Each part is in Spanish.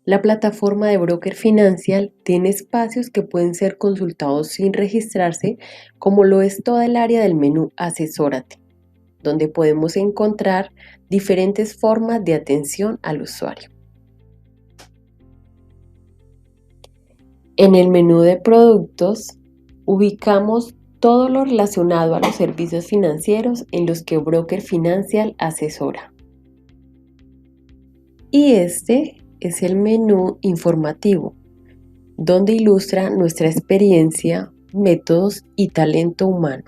La plataforma de Broker Financial tiene espacios que pueden ser consultados sin registrarse, como lo es toda el área del menú Asesórate, donde podemos encontrar diferentes formas de atención al usuario. En el menú de productos, ubicamos todo lo relacionado a los servicios financieros en los que Broker Financial asesora. Y este es el menú informativo, donde ilustra nuestra experiencia, métodos y talento humano.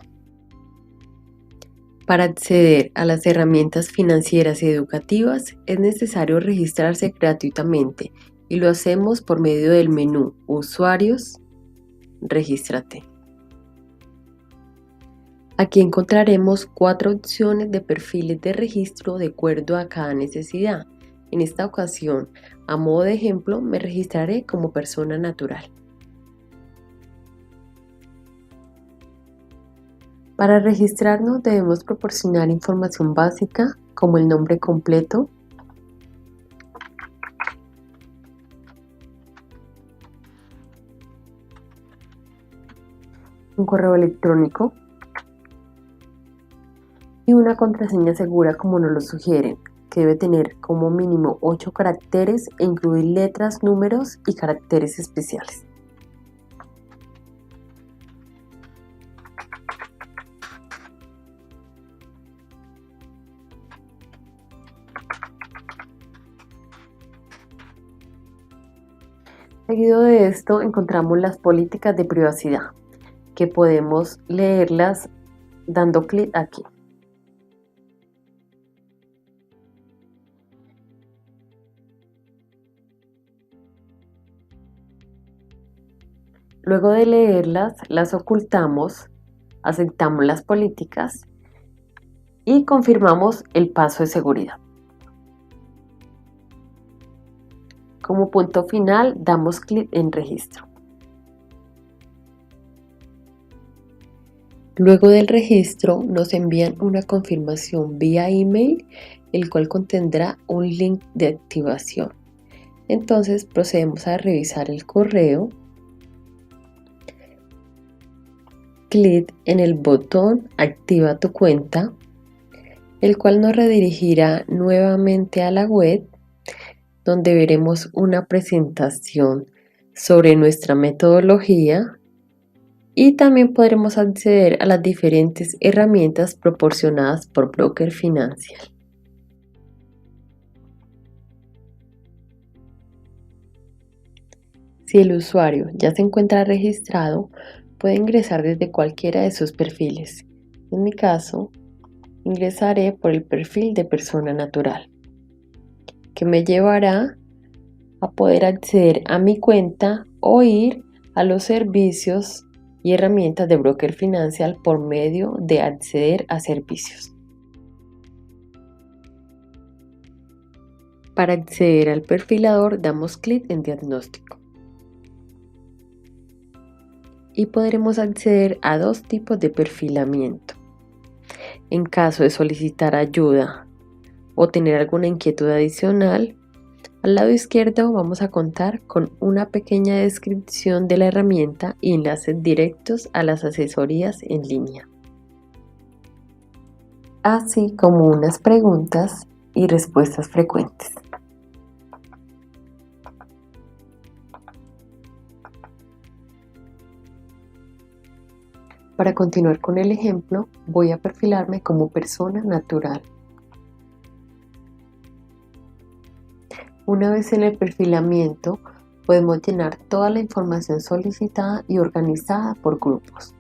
Para acceder a las herramientas financieras y educativas es necesario registrarse gratuitamente y lo hacemos por medio del menú Usuarios, Regístrate. Aquí encontraremos 4 opciones de perfiles de registro de acuerdo a cada necesidad. En esta ocasión, a modo de ejemplo, me registraré como persona natural. Para registrarnos debemos proporcionar información básica como el nombre completo, un correo electrónico y una contraseña segura como nos lo sugieren, que debe tener como mínimo 8 caracteres e incluir letras, números y caracteres especiales. Seguido de esto encontramos las políticas de privacidad, que podemos leerlas dando clic aquí. Luego de leerlas, las ocultamos, aceptamos las políticas y confirmamos el paso de seguridad. Como punto final, damos clic en registro. Luego del registro, nos envían una confirmación vía email, el cual contendrá un link de activación. Entonces procedemos a revisar el correo. Clic en el botón Activa tu cuenta, el cual nos redirigirá nuevamente a la web, donde veremos una presentación sobre nuestra metodología y también podremos acceder a las diferentes herramientas proporcionadas por Broker Financial. Si el usuario ya se encuentra registrado, puede ingresar desde cualquiera de sus perfiles. En mi caso, ingresaré por el perfil de persona natural, que me llevará a poder acceder a mi cuenta o ir a los servicios y herramientas de Broker Financial por medio de acceder a servicios. Para acceder al perfilador damos clic en diagnóstico y podremos acceder a 2 tipos de perfilamiento. En caso de solicitar ayuda o tener alguna inquietud adicional, al lado izquierdo vamos a contar con una pequeña descripción de la herramienta y enlaces directos a las asesorías en línea, así como unas preguntas y respuestas frecuentes. Para continuar con el ejemplo, voy a perfilarme como persona natural. Una vez en el perfilamiento, podemos llenar toda la información solicitada y organizada por grupos.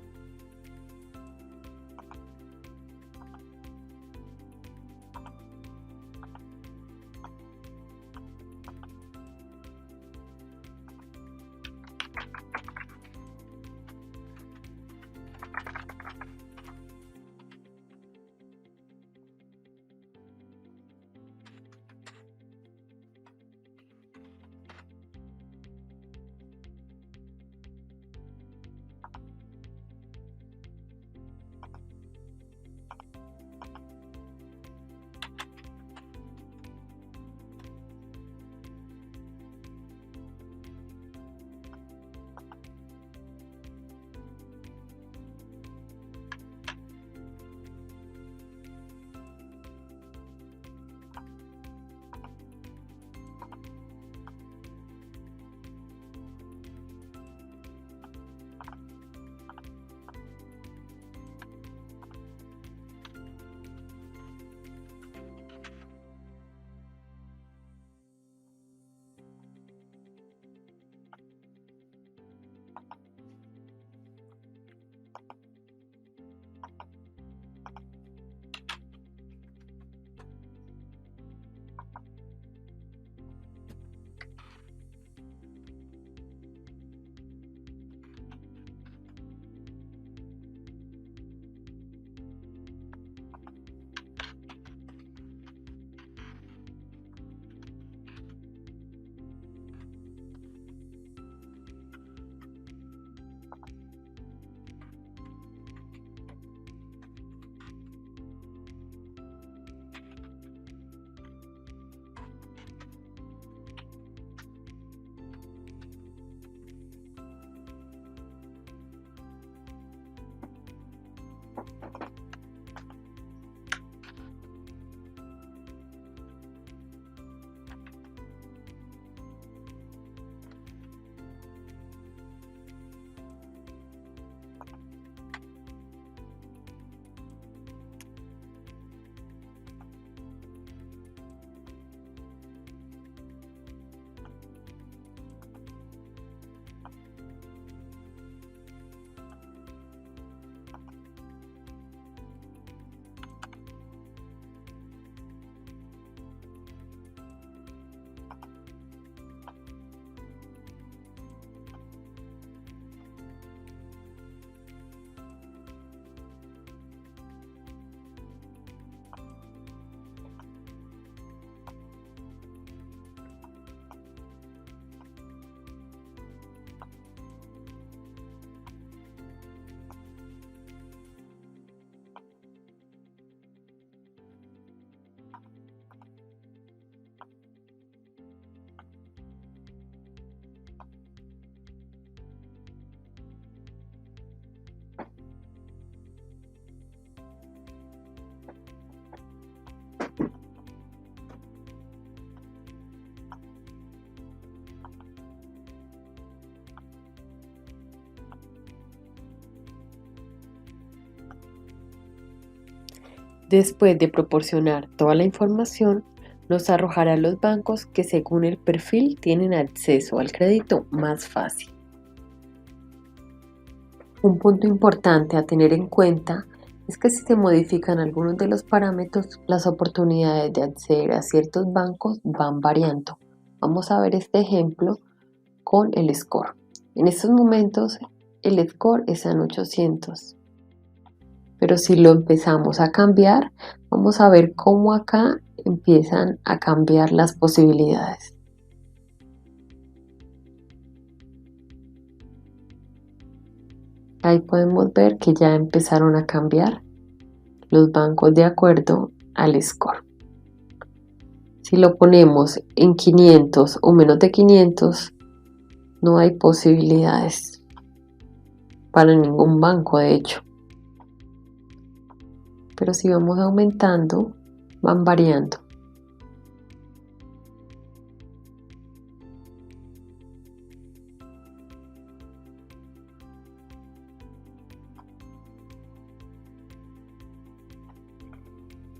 Después de proporcionar toda la información, nos arrojará los bancos que según el perfil tienen acceso al crédito más fácil. Un punto importante a tener en cuenta es que si se modifican algunos de los parámetros, las oportunidades de acceder a ciertos bancos van variando. Vamos a ver este ejemplo con el score. En estos momentos el score está en 800. Pero si lo empezamos a cambiar, vamos a ver cómo acá empiezan a cambiar las posibilidades. Ahí podemos ver que ya empezaron a cambiar los bancos de acuerdo al score. Si lo ponemos en 500 o menos de 500, no hay posibilidades para ningún banco, de hecho. Pero si vamos aumentando, van variando.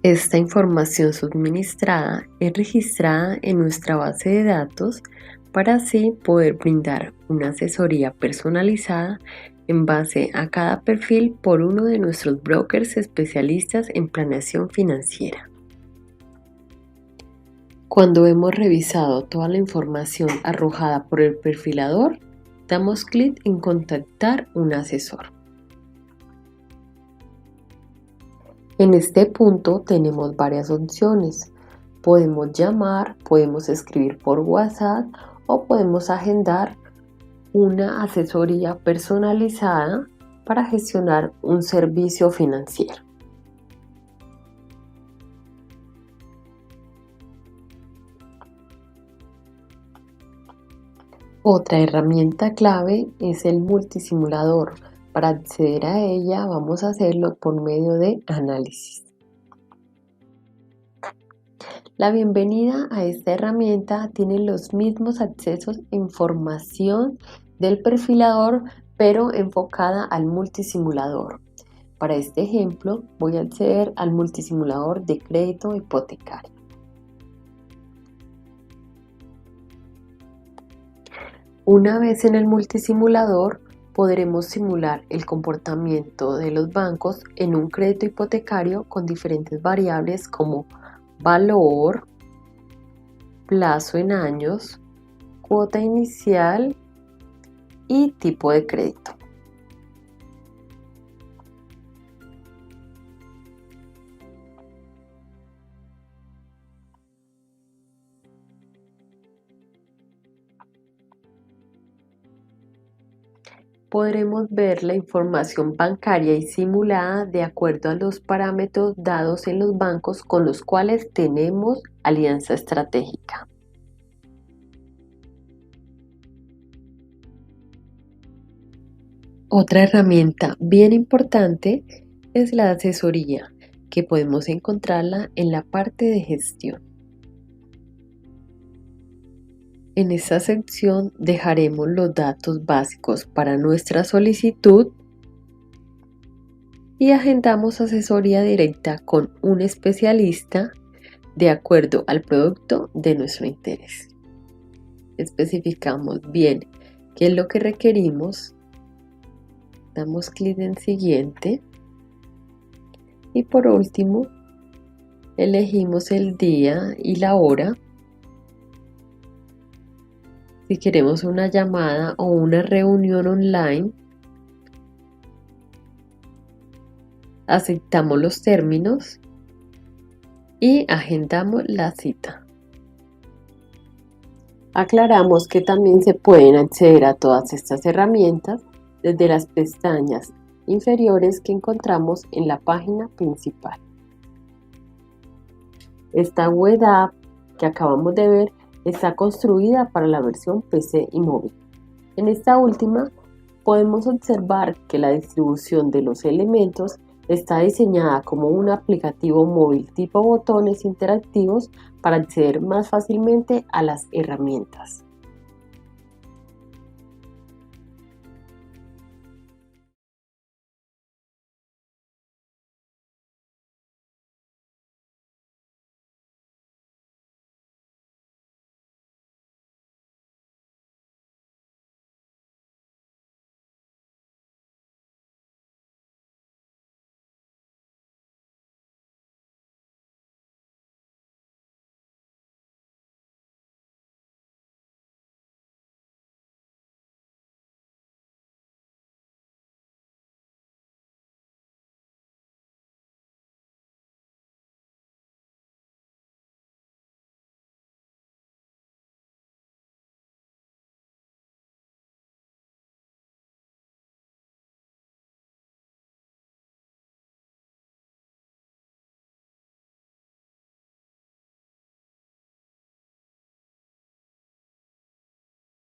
Esta información suministrada es registrada en nuestra base de datos para así poder brindar una asesoría personalizada en base a cada perfil por uno de nuestros brokers especialistas en planeación financiera. Cuando hemos revisado toda la información arrojada por el perfilador, damos clic en contactar un asesor. En este punto tenemos varias opciones. Podemos llamar, podemos escribir por WhatsApp o podemos agendar una asesoría personalizada para gestionar un servicio financiero. Otra herramienta clave es el multisimulador. Para acceder a ella vamos a hacerlo por medio de análisis. La bienvenida a esta herramienta tiene los mismos accesos e información del perfilador, pero enfocada al multisimulador. Para este ejemplo, voy a acceder al multisimulador de crédito hipotecario. Una vez en el multisimulador, podremos simular el comportamiento de los bancos en un crédito hipotecario con diferentes variables como valor, plazo en años, cuota inicial y tipo de crédito. Podremos ver la información bancaria y simulada de acuerdo a los parámetros dados en los bancos con los cuales tenemos alianza estratégica. Otra herramienta bien importante es la asesoría, que podemos encontrarla en la parte de gestión. En esta sección dejaremos los datos básicos para nuestra solicitud y agendamos asesoría directa con un especialista de acuerdo al producto de nuestro interés. Especificamos bien qué es lo que requerimos, damos clic en siguiente y por último elegimos el día y la hora. Si queremos una llamada o una reunión online, aceptamos los términos y agendamos la cita. Aclaramos que también se pueden acceder a todas estas herramientas desde las pestañas inferiores que encontramos en la página principal. Esta web app que acabamos de ver está construida para la versión PC y móvil. En esta última podemos observar que la distribución de los elementos está diseñada como un aplicativo móvil tipo botones interactivos para acceder más fácilmente a las herramientas.